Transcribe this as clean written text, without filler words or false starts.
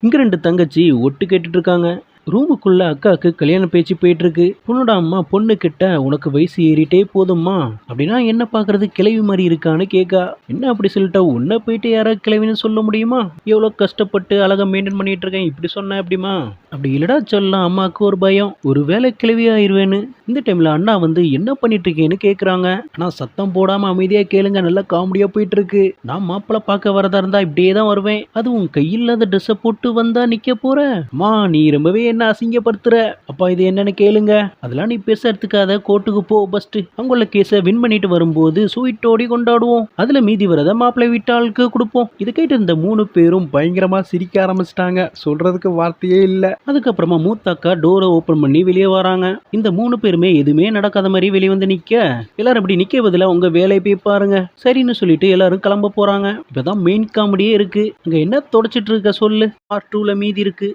இங்க 2 தங்கச்சி ஒட்டு கேட்டுட்டு இருக்காங்க. ரூமுக்குள்ள அக்காவுக்கு கல்யாண பேச்சு போயிட்டு இருக்கு. பொண்ணோட அம்மா பொண்ணு கிட்ட உனக்கு வயசு ஏறிட்டே போதும்மா அப்படின்னா என்ன பாக்குறது கிழவி மாதிரி இருக்கான்னு கேக்கா. என்ன அப்படி சொல்லிட்டா உன்ன போயிட்டு யாராவது கிழவின்னு சொல்ல முடியுமா? எவ்வளவு கஷ்டப்பட்டு அழகா மெயின்டைன் பண்ணிட்டு இருக்கேன் இப்படி சொன்ன எப்படிமா? அப்படி இல்லடா சொல்லலாம். அம்மாவுக்கு ஒரு பயம், ஒரு வேலை கிழவி ஆயிருவேன்னு. இந்த டைம்ல அண்ணா வந்து என்ன பண்ணிட்டு இருக்கேன்னு கேக்குறாங்க. ஆனா சத்தம் போடாம அமைதியா கேளுங்க, நல்லா காமெடியா போயிட்டு இருக்கு. நான் மாப்பிள்ள பார்க்க வரதா இருந்தா இப்படியே தான் வருவேன், அதுவும் கையில்லாத ட்ரெஸ்ஸை போட்டு வந்தா நிக்க போற? அம்மா நீ ரொம்பவே என்ன அசிங்கப்படுத்துற. அப்பா இது என்னன்னு கேளுங்க. அதெல்லாம் நீ பேச எடுத்துக்காத, கோர்ட்டுக்கு போ ஃபர்ஸ்ட். அவங்கள கேஸ வின் பண்ணிட்டு வரும்போது ஸ்வீட்டோடி கொண்டாடுவோம், அதுல மீதி வரத மாப்பிள்ளை வீட்டாளுக்கு கொடுப்போம். இதை கேட்டு இந்த 3 பேரும் பயங்கரமா சிரிக்க ஆரம்பிச்சிட்டாங்க. சொல்றதுக்கு வார்த்தையே இல்ல. அதுக்கப்புறமா மூத்த அக்கா டோரை ஓபன் பண்ணி வெளியே வராங்க. இந்த 3 பேருமே எதுவுமே நடக்காத மாதிரி வெளியே வந்து நிக்க, எல்லாரும் இப்படி நிக்க பதிலா உங்க வேலையை போய் பாருங்க சரின்னு சொல்லிட்டு எல்லாரும் கிளம்ப போறாங்க. இப்பதான் மெயின் காமெடியே இருக்கு. அங்க என்ன தொடச்சிட்டு இருக்க சொல்லு. பார்ட் 2ல மீதி இருக்கு.